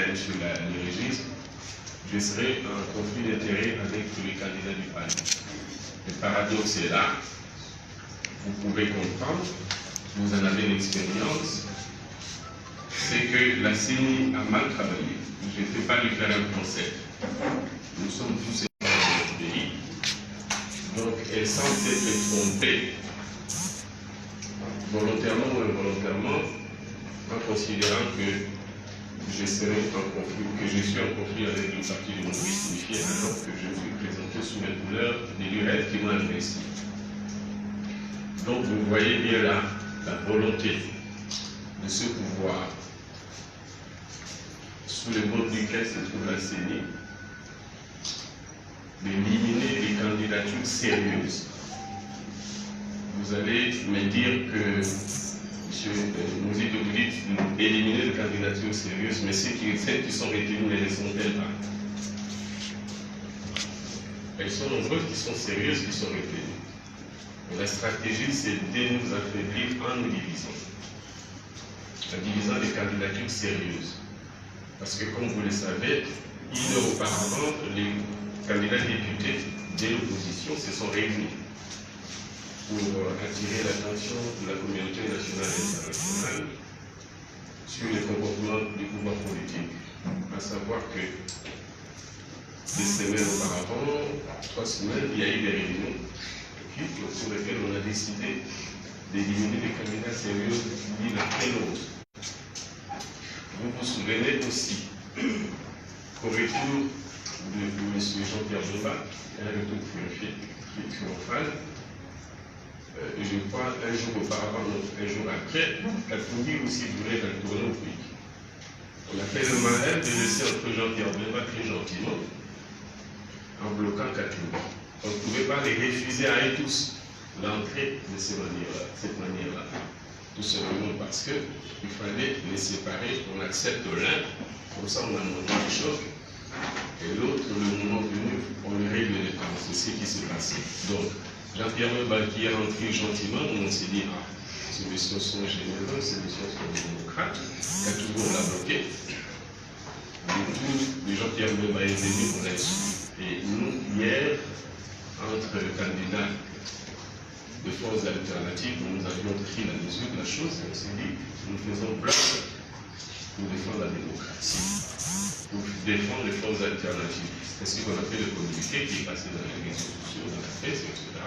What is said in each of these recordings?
Madeleine sur le registre, je serai en conflit d'intérêts avec tous les candidats du palais. Le paradoxe est là, vous pouvez comprendre, vous en avez l'expérience, c'est que la CENI a mal travaillé. Je ne vais pas lui faire un procès. Nous sommes tous dans notre pays. Donc elle semble être trompée, volontairement ou involontairement, en considérant que je serai en conflit, que je suis en conflit avec le parti démocrate unifié, alors que je suis présenté sous la couleur des lunettes qui m'ont investi. Donc vous voyez bien là la volonté de ce pouvoir, sous le mode duquel se trouve la CENI, d'éliminer des candidatures sérieuses. Vous allez me dire que, monsieur Mouzi, vous dites éliminer des candidatures sérieuses, mais celles qui sont retenues, ne les sont-elles pas? Elles sont nombreuses qui sont sérieuses, qui sont retenues. La stratégie, c'est de nous affaiblir en nous divisant. En divisant les candidatures sérieuses. Parce que, comme vous le savez, une heure auparavant, les candidats députés de l'opposition se sont réunis pour attirer l'attention de la communauté nationale et internationale sur les comportements du pouvoir politique. À savoir que des semaines auparavant, 3 semaines, il y a eu des réunions sur lesquelles on a décidé d'éliminer les candidats sérieux l'une après l'autre. Vous vous souvenez aussi qu'au retour de M. Jean-Pierre Bemba, un retour triomphal, je crois un jour auparavant, un jour après, Katoumbi aussi voulait retourner au pays. On a fait le malin de laisser entre Jean-Pierre Bemba très gentiment, en bloquant Katoumbi. On ne pouvait pas les refuser à eux tous l'entrée de cette manière-là. Tout simplement parce qu'il fallait les séparer, on accepte l'un, comme ça on a monté le choc, et l'autre, le moment venu, on le règle les temps. C'est ce qui s'est passé. Donc, Jean-Pierre Bemba qui est rentré gentiment, on s'est dit, ah, ces messieurs sont généreux, ces messieurs sont démocrates, Katoumbi on l'a bloqué. Du coup, Jean-Pierre Bemba est venu pour la suite. Et nous, hier, entre candidats de forces alternatives, nous avions pris la mesure de la chose et on s'est dit, nous faisons bloc pour défendre la démocratie, pour défendre les forces alternatives. C'est ce qu'on a fait le communiqué qui est passé dans les réseaux sociaux, dans la presse, etc.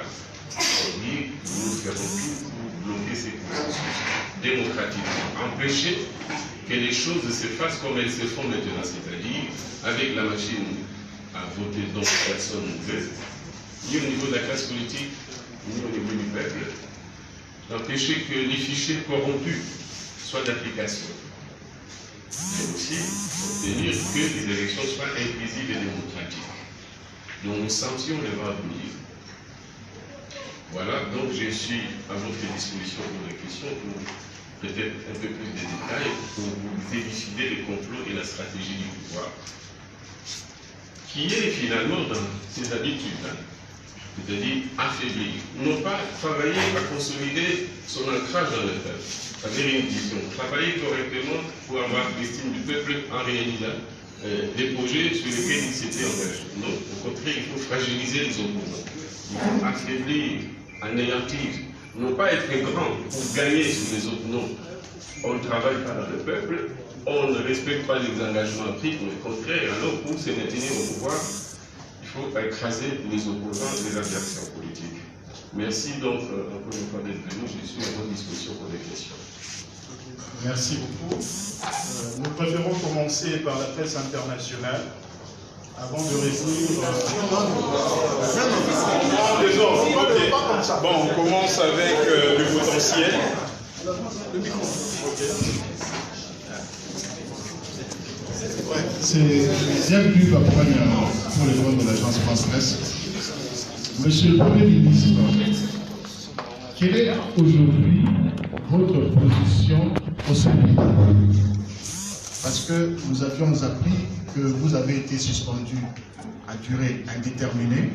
On dit, nous ferons tout pour bloquer ces processus démocratiquement, empêcher que les choses se fassent comme elles se font maintenant, c'est-à-dire avec la machine à voter dont personne ne veut, ni au niveau de la classe politique, ni au niveau du peuple, d'empêcher que les fichiers corrompus soient d'application. Mais aussi obtenir que les élections soient inclusives et démocratiques. Donc nous sentions le vent venir. Voilà, donc je suis à votre disposition pour les questions, pour peut-être un peu plus de détails, pour vous élucider les complots et la stratégie du pouvoir, qui est finalement dans ses habitudes, c'est-à-dire affaiblir, non pas travailler à consolider son ancrage dans le peuple, avec une vision, travailler correctement pour avoir l'estime du peuple en réalisant des projets sur lesquels il s'était engagé. Non, au contraire, il faut fragiliser les opposants, il faut affaiblir, anéantir, non pas être grand pour gagner sur les autres, non. On ne travaille pas dans le peuple, on ne respecte pas les engagements pris, mais au contraire, alors pour se maintenir au pouvoir, il faut écraser les opposants, les adversaires politiques. Merci donc encore une fois d'être venu, je suis à votre disposition pour des questions. Merci beaucoup. Nous préférons commencer par la presse internationale avant de répondre. Bon, on commence avec le potentiel. C'est bienvenue Papogne pour les voix de l'agence France-Presse. Monsieur le Premier ministre, quelle est aujourd'hui votre position au Sénégal? Parce que nous avions appris que vous avez été suspendu à durée indéterminée,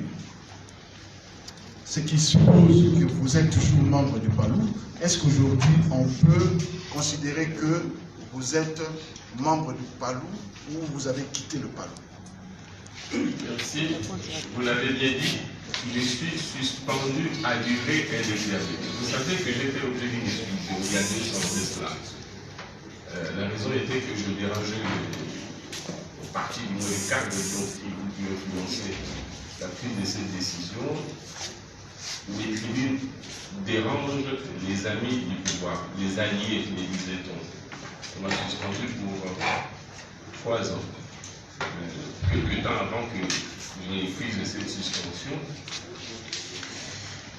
ce qui suppose que vous êtes toujours membre du PALU. Est-ce qu'aujourd'hui on peut considérer que vous êtes membre du PALU ou vous avez quitté le PALU? Merci. Vous l'avez bien dit, je suis suspendu à durée indéterminée. Vous savez que j'ai fait l'objet d'une expulsion il y a 2 ans de cela. La raison était que je dérangeais au parti du moins les cadres qui influençaient la prise de cette décision. Les tribunes dérangent les amis du pouvoir, les alliés, les disait-on. On m'a suspendu pour 3 ans. Quelque temps avant que j'ai pris cette suspension,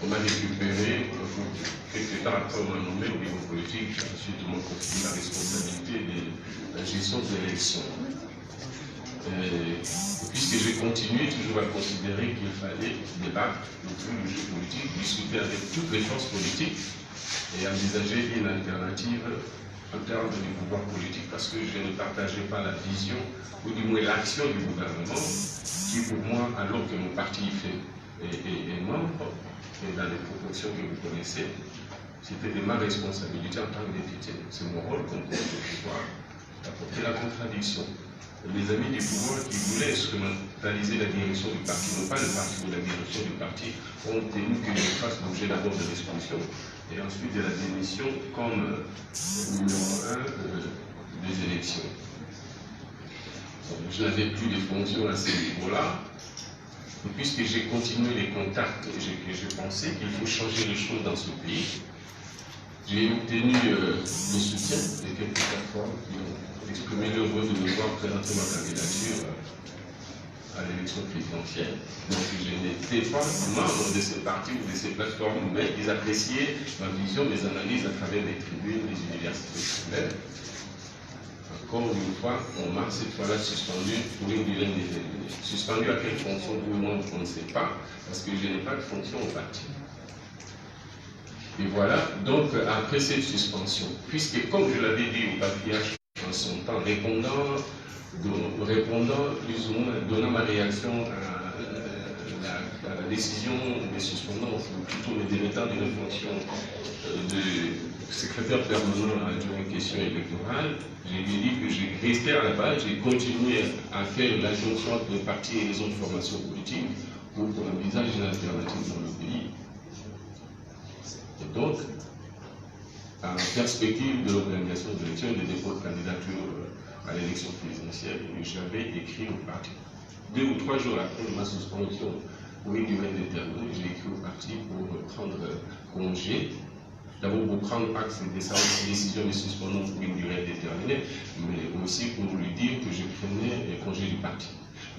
on m'a récupéré. Quelques temps après, on m'a nommé au niveau politique. Ensuite, on m'a confié la responsabilité de la gestion de l'élection. Puisque j'ai continué toujours à considérer qu'il fallait débattre autour du jeu politique, discuter avec toutes les forces politiques et envisager une alternative en termes du pouvoir politique, parce que je ne partageais pas la vision, ou du moins l'action du gouvernement, qui pour moi, alors que mon parti est membre, et dans les proportions que vous connaissez, c'était de ma responsabilité en tant que député. C'est mon rôle comme de pouvoir d'apporter la contradiction. Les amis du pouvoir qui voulaient instrumentaliser la direction du parti, non pas le parti, mais la direction du parti, ont tenu que je fasse l'objet d'abord de l'expulsion et ensuite de la démission comme numéro 1 des élections. Je n'avais plus de fonctions à ce niveau-là. Puisque j'ai continué les contacts et que je pensais qu'il faut changer les choses dans ce pays, j'ai obtenu le soutien de quelques plateformes qui ont exprimé leur vœu de devoir présenter ma candidature à l'élection présidentielle. Donc je n'étais pas membre de ces partis ou de ces plateformes, mais ils appréciaient ma vision, mes analyses à travers les tribunes, les universités scolaires. Encore une fois, on m'a cette fois-là suspendu pour une durée indéterminée. Suspendu à quelle fonction pour moi, on ne sait pas, parce que je n'ai pas de fonction au parti. Et voilà, donc après cette suspension, puisque comme je l'avais dit au patriarche en son temps, répondant plus ou moins, donnant ma réaction à la décision de suspendance, ou plutôt me démettant d'une fonction de secrétaire permanent à une question électorale, je lui ai dit que je restais à la base, j'ai continué à faire la jonction entre les partis et les autres formations politiques pour qu'on envisage une alternative dans le pays. Et donc, en perspective de l'organisation de l'élection et de dépôt de candidature à l'élection présidentielle, j'avais écrit au parti. 2 ou 3 jours après ma suspension pour une durée indéterminée, j'ai écrit au parti pour prendre congé. D'abord pour prendre acte de sa décision de suspension pour une durée indéterminée, mais aussi pour lui dire que je prenais congé du parti.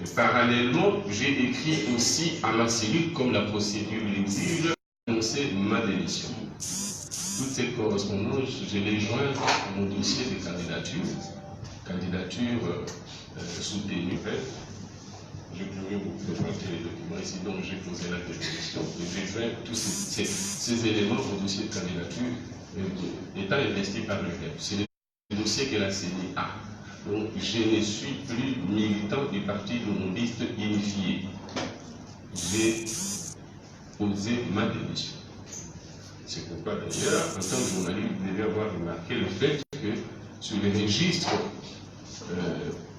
Mais parallèlement, j'ai écrit aussi à ma cellule, comme la procédure l'exige, annoncer ma démission. Toute cette correspondance, je l'ai jointe à mon dossier de candidature soutenue. Je pourrais vous présenter les documents ici, donc j'ai posé la démission et j'ai joint tous ces éléments au dossier de candidature étant investi par le GEP. C'est le dossier que la CENI a. Donc je ne suis plus militant du parti burundiste unifié. J'ai posé ma démission. C'est pourquoi d'ailleurs, en tant que journaliste, vous devez avoir remarqué le fait que sur les registres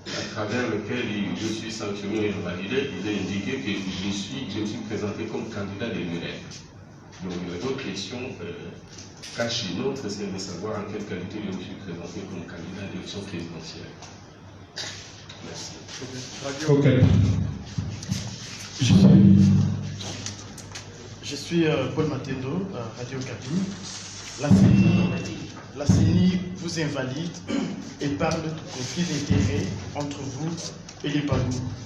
à travers lequel je suis sanctionné et validé, il est indiqué que je me suis présenté comme candidat de l'UREP. Donc votre question cachée, l'autre, c'est de savoir en quelle qualité je me suis présenté comme candidat à l'élection présidentielle. Merci. Ok. Je suis Paul Matendo, Radio Kapi. La CENI vous invalide et parle de conflit d'intérêts entre vous et les PALU.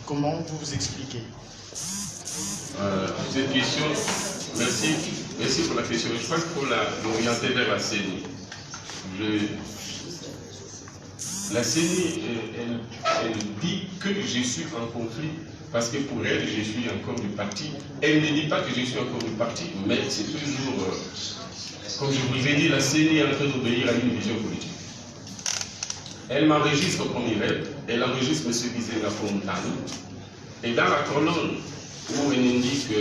Comment vous vous expliquez? Cette question, merci pour la question. Je crois qu'il faut l'orienter vers la CENI. La CENI, elle dit que je suis en conflit parce que pour elle, je suis encore du parti. Elle ne dit pas que je suis encore du parti, mais c'est toujours, comme je vous ai dit, la CENI est en train d'obéir à une vision politique. Elle m'enregistre comme Irène, elle enregistre M. Bizenga comme Tani, et dans la colonne où on indique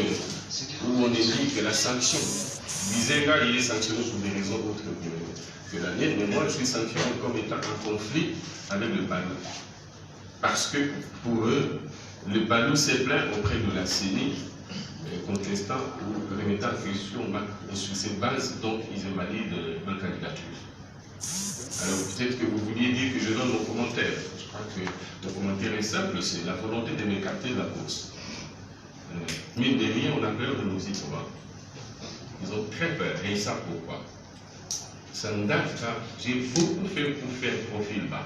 la sanction Bizenga, il est sanctionné pour des raisons autres que la mienne, mais moi, je suis sanctionné comme étant en conflit avec le Balou. Parce que, pour eux, le Balou s'est plaint auprès de la CENI, contestant ou remettant en question sur ces bases, donc ils invalident ma candidature. Alors peut-être que vous vouliez dire que je donne mon commentaire. Je crois que le commentaire est simple, c'est la volonté de m'écarter de la course. Mine de rien, on a peur de nos Itois. Ils ont très peur, et ils savent pourquoi. Ça ne date pas. J'ai beaucoup fait pour faire profil bas.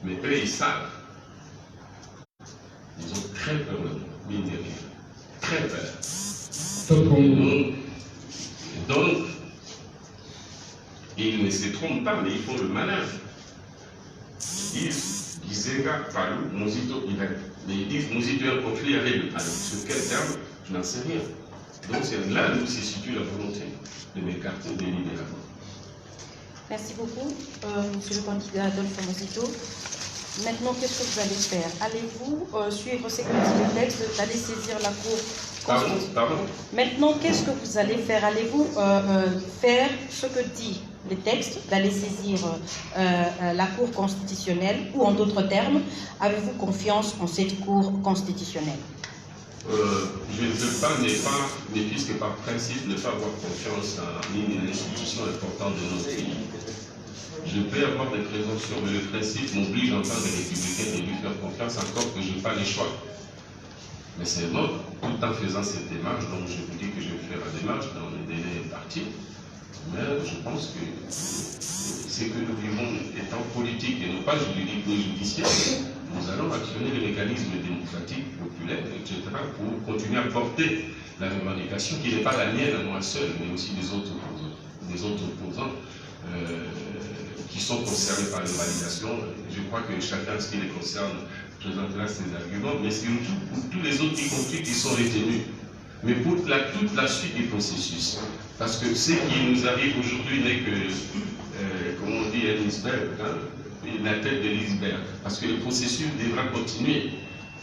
Mais eux, ils savent. Ils ont très peur de moi, mine de rien. Très peur. Donc, ils ne se trompent pas, mais ils font le malin. Ils disent Bizenga, Palou, Mozito, Irak. Mais ils disent Mozito est en conflit avec le Palou. Sur quel terme, je n'en sais rien. Donc c'est là où se situe la volonté de m'écarter de l'idée de la voix. Merci beaucoup, monsieur le candidat Adolphe Mozito. Maintenant, qu'est-ce que vous allez faire? Allez-vous suivre ce que dit le texte, d'aller saisir la Cour? Pardon. Maintenant, qu'est-ce que vous allez faire? Allez-vous faire ce que dit le texte, d'aller saisir la Cour constitutionnelle, ou en d'autres termes, avez-vous confiance en cette Cour constitutionnelle? Je ne veux pas, mais puisque par principe, ne pas avoir confiance en une institution importante de notre pays. Je peux avoir des présomptions, mais le principe m'oblige en tant que républicain de lui faire confiance, encore que je n'ai pas le choix. Mais seulement, tout en faisant cette démarche, donc je vous dis que je vais faire la démarche dans le délai imparti, mais je pense que ce que nous vivons étant politique et non pas juridique ou judiciaire, nous allons actionner les mécanismes démocratiques, populaires, etc., pour continuer à porter la revendication qui n'est pas la mienne à moi seul, mais aussi des autres opposants qui sont concernés par les validations. Je crois que chacun, ce qui les concerne, présentera ses arguments, mais surtout pour tous les autres, y compris qui sont retenus, mais pour toute la suite du processus. Parce que ce qui nous arrive aujourd'hui n'est que, comme on dit, un iceberg, hein, la tête de l'iceberg. Parce que le processus devra continuer.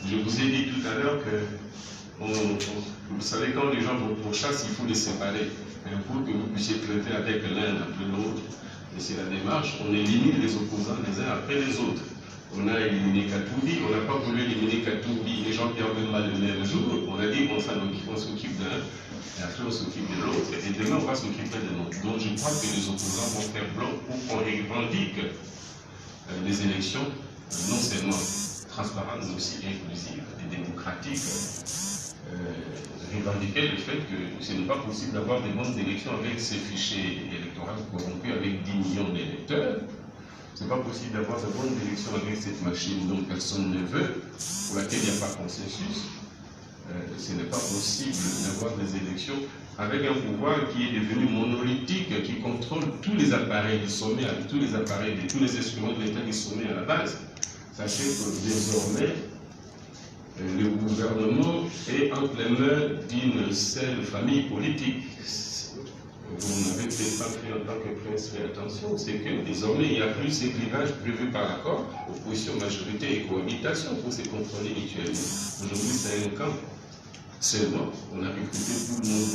Je vous ai dit tout à l'heure que, vous savez, quand les gens vont pour chasse, il faut les séparer. Pour que vous puissiez traiter avec l'un après l'autre. Et c'est la démarche, on élimine les opposants les uns après les autres. On a éliminé Katoubi, on n'a pas voulu éliminer Katoubi, les gens qui ont mal le même jour, on a dit qu'on s'occupe d'un, et après on s'occupe de l'autre, et demain on va s'occuper de l'autre. Donc je crois que les opposants vont faire blanc pour qu'on revendique les élections, non seulement transparentes, mais aussi inclusives et démocratiques. Revendiquer le fait que ce n'est pas possible d'avoir des bonnes élections avec ces fichiers électoraux corrompus avec 10 millions d'électeurs. Ce n'est pas possible d'avoir de bonnes élections avec cette machine dont personne ne veut, pour laquelle il n'y a pas de consensus. Ce n'est pas possible d'avoir des élections avec un pouvoir qui est devenu monolithique, qui contrôle tous les appareils du sommet, tous les appareils, tous les instruments de l'État du sommet à la base. Sachez que désormais, le gouvernement est entre les mains d'une seule famille politique. Vous n'avez peut-être pas pris en tant que prince fait attention, c'est que désormais il n'y a plus ces clivages prévus par l'accord, opposition, majorité et cohabitation pour se contrôler mutuellement. Aujourd'hui c'est un camp. Seulement, on a recruté tout le monde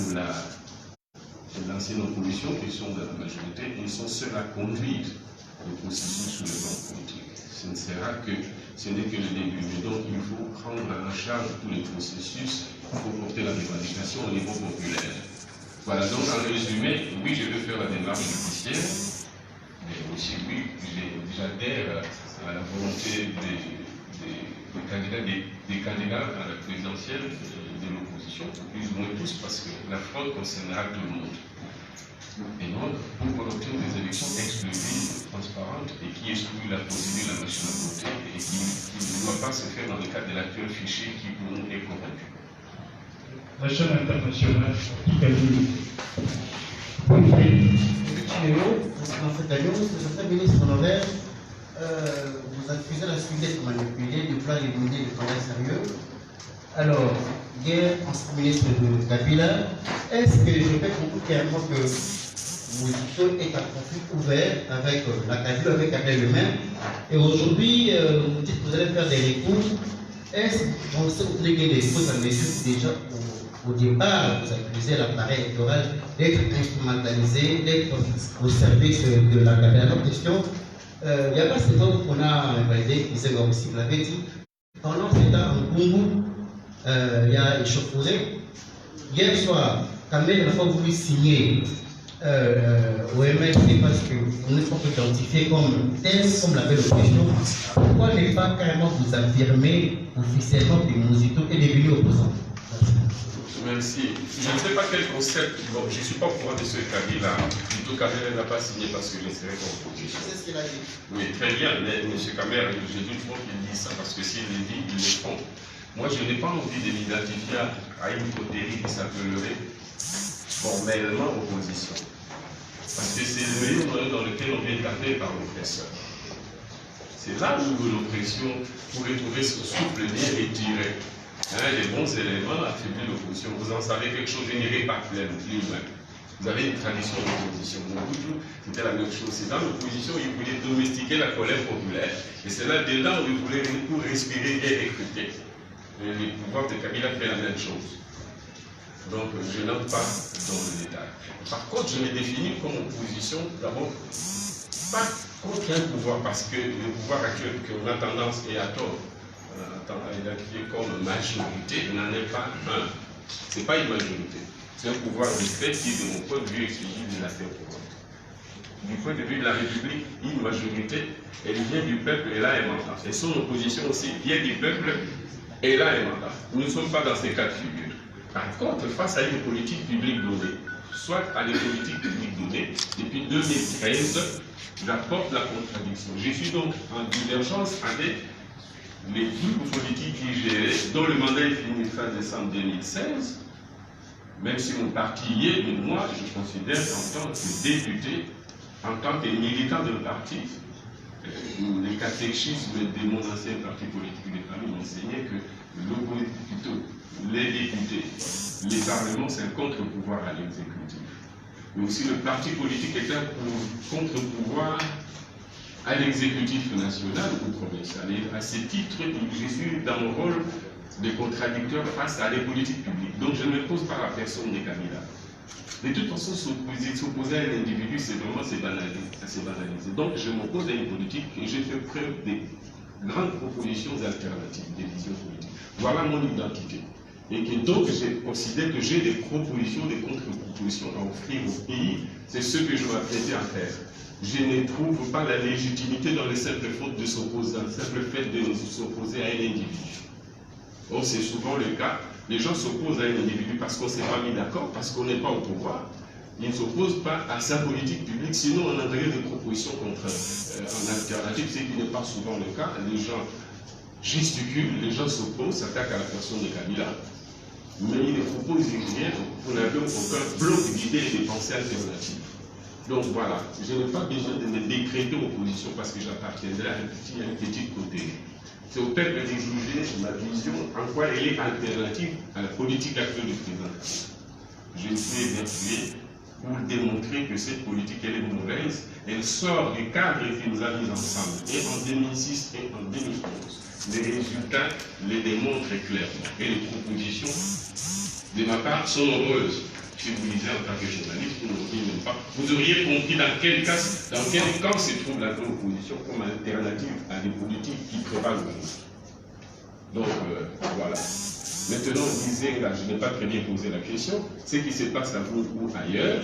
de l'ancienne opposition qui sont de la majorité, ils sont seuls à conduire le processus sur le plan politique. Ce n'est que le début. Mais donc, il faut prendre en charge tous les processus pour porter la revendication au niveau populaire. Voilà, donc en résumé, oui, je veux faire la démarche judiciaire, mais aussi, oui, j'adhère à la volonté des candidats à la présidentielle de l'opposition, plus ou moins tous, parce que la fraude concernera tout le monde. Et donc, pour obtenir des élections exclusives, transparentes, et qui excluent la procédure de la machine à voter, et qui ne doit pas se faire dans le cadre de l'actuel fichier qui pour nous est corrompu. La chaîne internationale, Monsieur ministre honoraire, vous accusez la Suisse de manipuler, de vouloir éliminer le travail sérieux. Alors, hier, ancien ministre de Kabila, est-ce que je peux comprendre clairement que Mozito est un conflit ouvert avec la Kabila, avec Kabila lui-même, et aujourd'hui, vous dites que vous allez faire des recours. Est-ce qu'on sait que vous voulez des recours à mesure déjà Au départ, vous accusez l'appareil électoral d'être instrumentalisé, d'être au service de la Kabila. La question, il n'y a pas seulement qu'on a invalidé, qui s'est aussi, vous l'avez dit, pendant ce temps en Congo, il y a échauffouré. Hier soir, Kamel n'a pas voulu signer au MSC parce que vous n'êtes pas identifié comme tel, comme l'avait l'opposition. Pourquoi ne pas carrément vous affirmer officiellement que Mouzito est devenu opposant? Merci. Je ne sais pas quel concept. Bon, je ne suis pas au courant de ce Kabila. Plutôt Kabila n'a pas signé parce que je serais comme opposition. C'est ce qu'il a dit. Oui, très bien. Mais M. Kamer, je doute trop qu'il dise ça parce que s'il le dit, ils le font. Moi, je n'ai pas envie de m'identifier à une coterie qui s'appellerait formellement opposition. Parce que c'est le milieu dans lequel on vient taper par l'oppresseur. C'est là où l'oppression pourrait trouver son souffle bien étiré. Les bons éléments affaiblir l'opposition. Vous en savez quelque chose, je n'irai pas plus loin. Vous avez une tradition d'opposition. C'était la même chose. C'est dans l'opposition où ils voulaient domestiquer la colère populaire. Et c'est là-dedans où ils voulaient pour respirer et recruter. Les pouvoirs de Kabila fait la même chose. Donc je n'entre pas dans le détail. Par contre, je me définis comme opposition, d'abord, pas contre un pouvoir, parce que le pouvoir actuel qu'on a tendance, et à tort, à identifier comme majorité, n'en est pas un. Ce n'est pas une majorité. C'est un pouvoir de fait qui, de mon point de vue exclusif, de la terre. Du point de vue de la République, une majorité, elle vient du peuple et là, elle mandat. Et son opposition aussi vient du peuple et là, elle mandat. Nous ne sommes pas dans ces cas de figure. Par contre, face à une politique publique donnée, soit à des politiques publiques données, depuis 2013, j'apporte la contradiction. Je suis donc en divergence avec les groupes politiques qui géraient, dont le mandat est fini fin décembre 2016, même si mon parti y est, mais moi, je considère en tant que député, en tant que militant d'un parti, les catéchismes de mon ancien parti politique de Paris m'enseignaient que les députés, les parlements, c'est un contre-pouvoir à l'exécutif. Mais aussi le parti politique est un contre-pouvoir à l'exécutif national ou provincial. Et à ce titre, je suis dans mon rôle de contradicteur face à des politiques publiques. Donc je ne me pose pas la personne des Kabila. De toute façon, s'opposer à un individu, c'est vraiment assez banalisé. Donc je m'oppose à une politique et je fais preuve de grandes propositions alternatives, des visions politiques. Voilà mon identité. Et que donc je considère que j'ai des propositions, des contre-propositions à offrir au pays. C'est ce que je m'apprêtais à faire. Je ne trouve pas la légitimité dans les simples fautes de s'opposer, dans le simple fait de s'opposer à un individu. Or, c'est souvent le cas. Les gens s'opposent à un individu parce qu'on ne s'est pas mis d'accord, parce qu'on n'est pas au pouvoir. Ils ne s'opposent pas à sa politique publique, sinon on a des propositions contre en alternative, ce qui n'est pas souvent le cas. Les gens gesticulent, les gens s'opposent, s'attaquent à la personne de Kabila, mais ils ne proposent rien, on n'a donc aucun bloc d'idées et de pensées alternatives. Donc voilà, je n'ai pas besoin de me décréter opposition parce que j'appartiendrai à une petite côté. C'est au peuple de juger ma vision, en quoi elle est alternative à la politique actuelle du président. Je suis évertué pour démontrer que cette politique elle est mauvaise, elle sort du cadre qui nous a mis ensemble, et en 2006 et en 2011. Les résultats les démontrent clairement, et les propositions de ma part sont nombreuses. Si vous lisez en tant que journaliste, vous n'auriez même pas. Vous auriez compris dans quel camp se trouve la opposition comme alternative à des politiques qui prévalent aujourd'hui. Donc voilà. Maintenant, vous disiez, là, je n'ai pas très bien posé la question, ce qui se passe à vous ou ailleurs,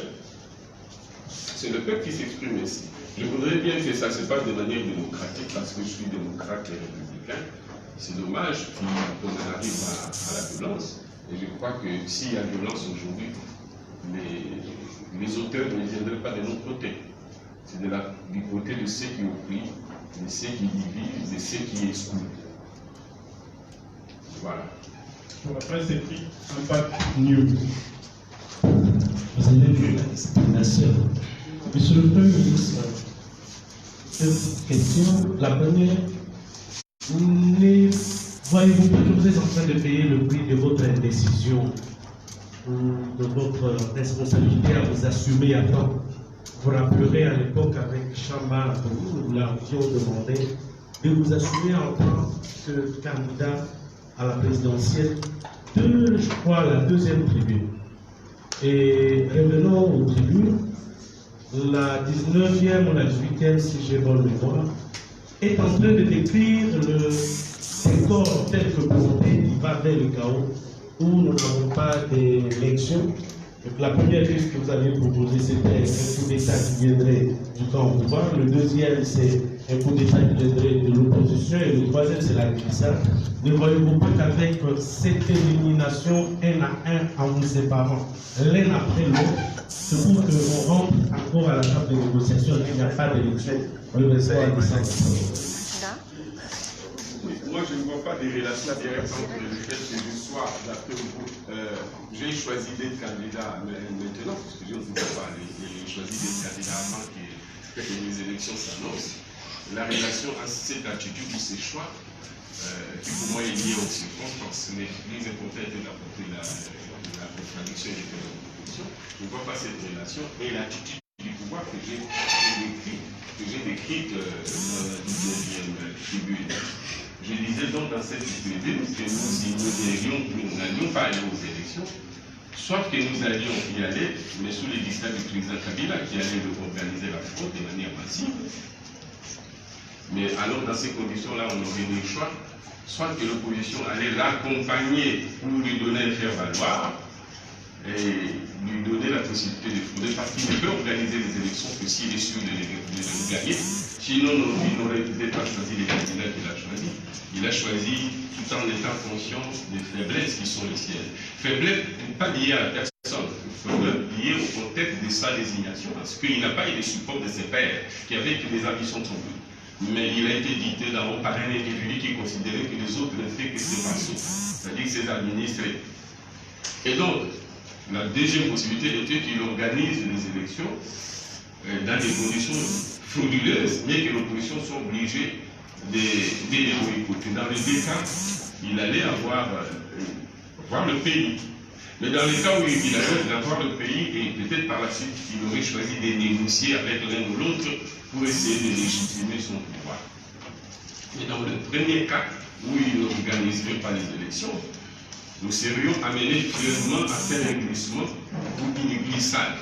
c'est le peuple qui s'exprime ici. Je voudrais bien que ça se passe de manière démocratique parce que je suis démocrate et républicain. C'est dommage qu'on arrive à la violence. Et je crois que s'il y a violence aujourd'hui, les auteurs ne viendraient pas de notre côté. C'est du côté de ceux qui oppriment, de ceux qui divisent, de ceux qui excluent. Voilà. Pour la presse écrite, Impact News. Vous avez vu la discrimination. Monsieur le Premier ministre, cette question, la première, voyez-vous que vous êtes en train de payer le prix de votre indécision, de votre responsabilité à vous assumer à temps? Vous rappellerez à l'époque avec Chamba, nous l'avions demandé de vous assumer en tant que candidat à la présidentielle je crois, la deuxième tribune. Et revenons aux tribunes, la 19e ou la 18e, si j'ai bonne mémoire, est en train de décrire le décor tel que présenté qui va vers le chaos, où nous n'avons pas d'élection. La première liste que vous avez proposée, c'était un coup d'État qui viendrait du camp au pouvoir. Le deuxième, c'est un coup d'État qui viendrait de l'opposition. Et le troisième, c'est la glissade. Ne voyez-vous pas qu'avec cette élimination un à un, en vous séparant l'un après l'autre, c'est pour qu'on rentre encore à la table de négociation et qu'il n'y a pas d'élection le 23 décembre. Moi, je ne vois pas de relation directe entre le fait que je sois, d'après vous, j'ai choisi d'être candidat maintenant, puisque je ne pouvais pas j'ai choisi d'être candidat avant que les élections s'annoncent. La relation à cette attitude ou ces choix, qui pour moi est liée aux circonstances, mais plus important est d'apporter la contradiction et de la proposition. Je ne vois pas cette relation et l'attitude du pouvoir que j'ai décrite dans la 19e tribune. Je disais donc dans cette tribune que nous n'allions pas aller aux élections, soit que nous allions y aller, mais sous les dictats du président Kabila qui allait organiser la fraude de manière massive. Mais alors dans ces conditions-là, on aurait deux choix, soit que l'opposition allait l'accompagner pour lui donner un faire-valoir et lui donner la possibilité de frauder, parce qu'il ne peut organiser les élections que s'il est sûr de les gagner. Sinon, il n'aurait peut-être pas choisi les candidats qu'il a choisis. Il a choisi tout en étant conscient des faiblesses qui sont les siennes. Faiblesse pas liée à la personne, faiblesse liée au contexte de sa désignation, parce qu'il n'a pas eu le support de ses pairs, qui avaient que des ambitions troublées. Mais il a été dicté d'abord par un individu qui considérait que les autres ne faisaient que ses vassaux, c'est-à-dire ses administrés. Et donc, la deuxième possibilité était qu'il organise les élections dans des conditions frauduleuses, mais que l'opposition soit obligée de les boycotter. Dans les deux cas, il allait avoir le pays. Mais dans les cas où il allait avoir le pays, et peut-être par la suite, il aurait choisi de négocier avec l'un ou l'autre pour essayer de légitimer son pouvoir. Mais dans le premier cas, où il n'organiserait pas les élections, nous serions amenés clairement à faire un glissement ou une glissade.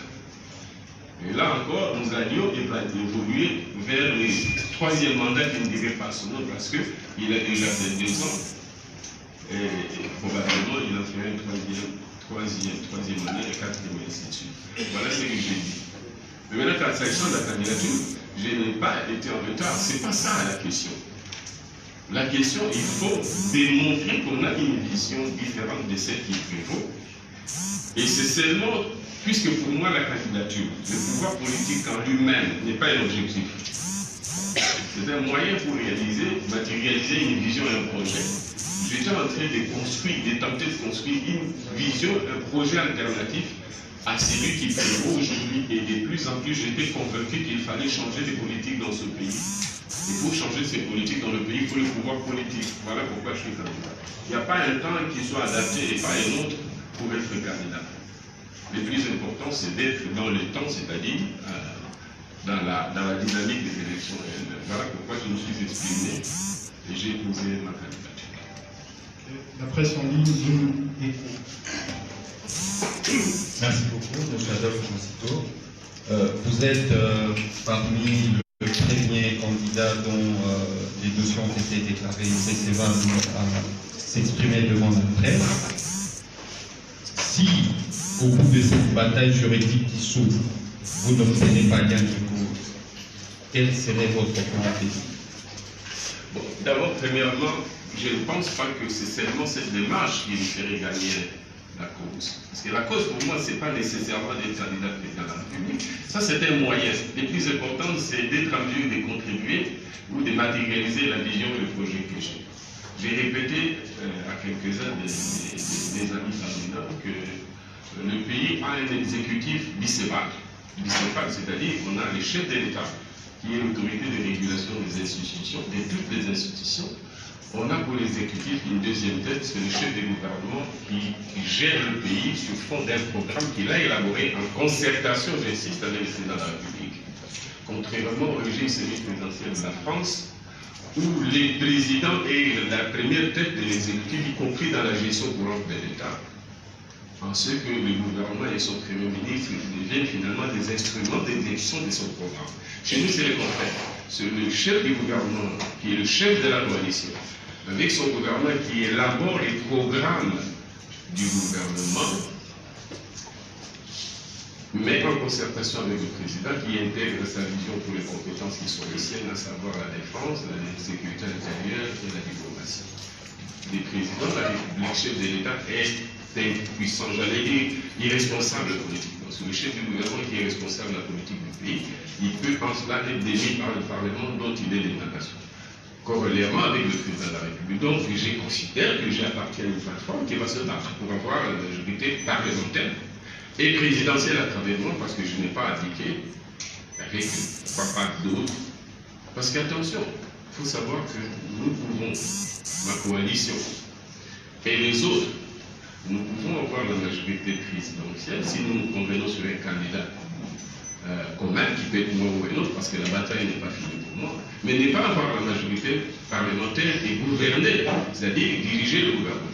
Et là encore, nous allions évoluer vers le troisième mandat qui ne dirait pas son nom parce qu'il a déjà fait 2 ans. Et probablement, il en ferait une troisième année et 4e, et ainsi de suite. Voilà ce que j'ai dit. Mais maintenant, quand il s'agit de la candidature, je n'ai pas été en retard. Ce n'est pas ça la question. La question, il faut démontrer qu'on a une vision différente de celle qui prévaut. Et c'est seulement, puisque pour moi la candidature, le pouvoir politique en lui-même n'est pas un objectif. C'est un moyen pour matérialiser une vision et un projet. J'étais en train de tenter de construire une vision, un projet alternatif à celui qui prévaut aujourd'hui. Et de plus en plus, j'étais convaincu qu'il fallait changer de politique dans ce pays. Et pour changer ces politiques dans le pays, il faut le pouvoir politique. Voilà pourquoi je suis candidat. Il n'y a pas un temps qui soit adapté et pas un autre pour être candidat. Le plus important, c'est d'être dans le temps, c'est-à-dire dans la dynamique des élections. Voilà pourquoi je me suis exprimé et j'ai posé ma candidature. La presse en ligne, Zoom et Merci beaucoup, M. Adolphe Mancito. Vous êtes parmi le premier candidat dont les dossiers ont été déclarés cessévables à s'exprimer devant la presse. Si, au bout de cette bataille juridique qui s'ouvre, vous n'obtenez pas gain de cause, quel serait votre plan B? Bon, d'abord, premièrement, je ne pense pas que c'est seulement cette démarche qui nous ferait gagner la cause. Parce que la cause, pour moi, ce n'est pas nécessairement d'être candidat président de la République. Ça, c'est un moyen. Le plus important, c'est d'être en mesure de contribuer ou de matérialiser la vision et le projet que j'ai. J'ai répété à quelques-uns des amis parlementaires que le pays a un exécutif bicéphale. Bicéphale, c'est-à-dire qu'on a le chef de l'État, qui est l'autorité de régulation des institutions, de toutes les institutions. On a pour l'exécutif une deuxième tête, c'est le chef du gouvernement qui gère le pays sur fond d'un programme qu'il a élaboré en concertation, j'insiste, avec le président de la République. Contrairement au régime semi-présidentiel de la France, où les présidents et la première tête de l'exécutif, y compris dans la gestion courante de l'État, en ce que le gouvernement et son Premier ministre deviennent finalement des instruments d'exécution de son programme. Chez nous, c'est le contraire. C'est le chef du gouvernement, qui est le chef de la coalition, avec son gouvernement qui élabore les programmes du gouvernement, mais en concertation avec le président qui intègre sa vision pour les compétences qui sont les siennes, à savoir la défense, la sécurité intérieure et la diplomatie. Le président de la République, chef de l'État, est impuissant, j'allais dire irresponsable politiquement. C'est le chef du gouvernement qui est responsable de la politique du pays. Il peut en cela être démis par le Parlement dont il est l'émanation. Corollairement avec le président de la République. Donc, je considère que j'appartiens à une plateforme qui va se battre pour avoir la majorité parlementaire et présidentielle à travers moi, parce que je n'ai pas abdiqué avec pas d'autres. Parce qu'attention, il faut savoir que nous pouvons, ma coalition et les autres, nous pouvons avoir la majorité présidentielle si nous nous convenons sur un candidat commun qui peut être moi ou un autre, parce que la bataille n'est pas finie pour moi, mais ne pas avoir la majorité parlementaire et gouverner, c'est-à-dire diriger le gouvernement.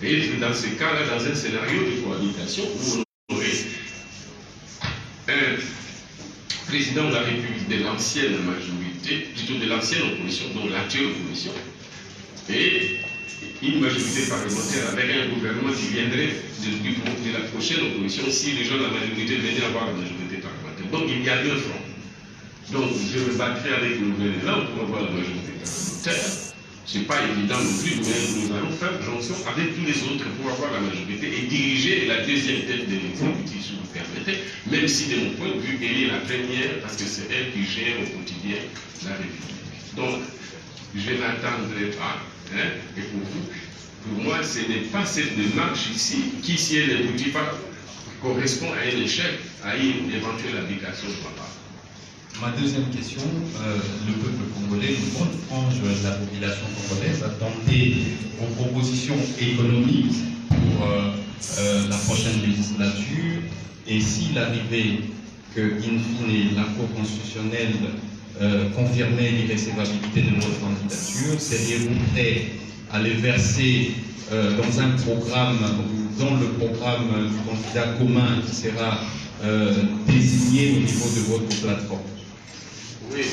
Et dans ce cas-là, dans un scénario de cohabitation où on aurait un président de la République de l'ancienne majorité, plutôt de l'ancienne opposition, donc l'actuelle opposition, et une majorité parlementaire avec un gouvernement qui viendrait de la prochaine opposition si les gens de la majorité venaient avoir la majorité parlementaire. Donc il y a deux fronts. Donc je me battrai avec le gouvernement pour avoir la majorité parlementaire. Ce n'est pas évident non plus, mais nous allons faire jonction avec tous les autres pour avoir la majorité et diriger la deuxième tête de l'exécutif, si vous permettez, même si de mon point de vue, elle est la première parce que c'est elle qui gère au quotidien la République. Donc, je n'attendrai pas, et pour moi, ce n'est pas cette démarche ici qui, si elle n'aboutit pas, correspond à un échec, à une éventuelle abdication de ma part. Ma deuxième question, le peuple congolais, une bonne frange de la population congolaise attendait vos propositions économiques pour la prochaine législature, et s'il arrivait que, in fine, la Cour constitutionnelle confirmait l'irrécevabilité de votre candidature, seriez-vous prêt à les verser dans un programme, ou dans le programme du candidat commun qui sera désigné au niveau de votre plateforme? Oui,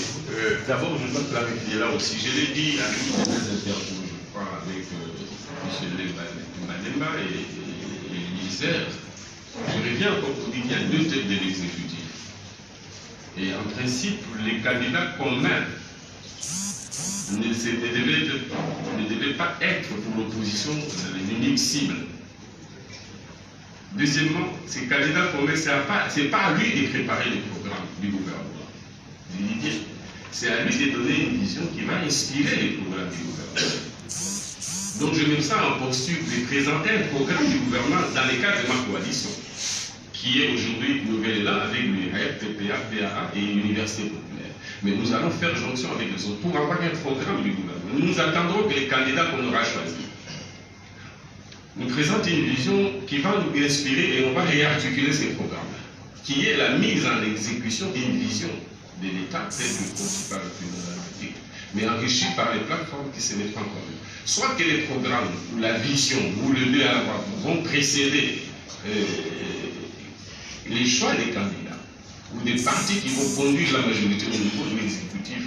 d'abord je dois clarifier là aussi. Je l'ai dit à une de mes interviews, je crois, avec M. Malemba et Elisère. Je reviens encore pour dire qu'il y a deux têtes de l'exécutif. Et en principe, les candidats communs ne devaient pas être pour l'opposition l'unique cible. Deuxièmement, ces candidats communs, ce n'est pas à lui de préparer les programmes du gouvernement. C'est à lui de donner une vision qui va inspirer les programmes du gouvernement. Donc je mets ça en posture de présenter un programme du gouvernement dans le cadre de ma coalition, qui est aujourd'hui nouvelle là avec l'URF, PPA, PAA et l'Université populaire. Mais nous allons faire jonction avec les autres pour avoir un programme du gouvernement. Nous attendrons que les candidats qu'on aura choisis nous présentent une vision qui va nous inspirer et on va réarticuler ces programmes, qui est la mise en exécution d'une vision de l'État tel que conçu par le président de la République, mais enrichi par les plateformes qui se mettront en commun. Soit que les programmes, ou la vision, ou le deux à la fois vont précéder les choix des candidats, ou des partis qui vont conduire la majorité au niveau de l'exécutif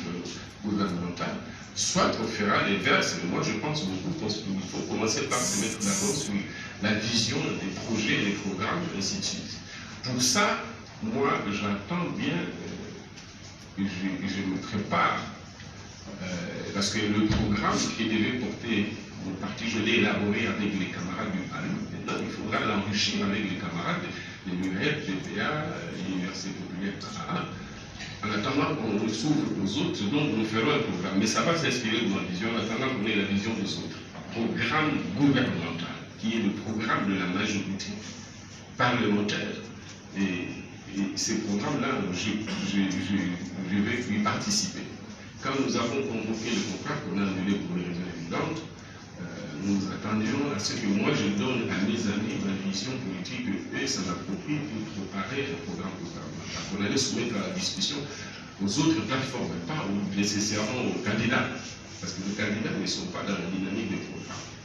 gouvernemental, soit on fera l'inverse. Moi je pense beaucoup qu'il faut commencer par se mettre d'accord sur la vision des projets, des programmes, et ainsi de suite. Pour ça, moi j'attends bien je me prépare, parce que le programme qui devait porter mon parti, je l'ai élaboré avec les camarades du PALU. Maintenant, il faudra l'enrichir avec les camarades de l'URF, PPA, l'Université populaire, PAA. En attendant qu'on s'ouvre aux autres, donc nous ferons un programme. Mais ça va s'inspirer de ma vision, en attendant qu'on ait la vision des autres. Programme gouvernemental, qui est le programme de la majorité parlementaire. Et ces programmes-là, je vais y participer. Quand nous avons convoqué le contrat qu'on a annulé pour les raisons évidentes, nous attendions à ce que moi je donne à mes amis ma vision politique et eux s'en approprient pour préparer un programme gouvernemental qu'on allait soumettre à la discussion aux autres plateformes, pas nécessairement aux candidats, parce que les candidats ne sont pas dans la dynamique de programme.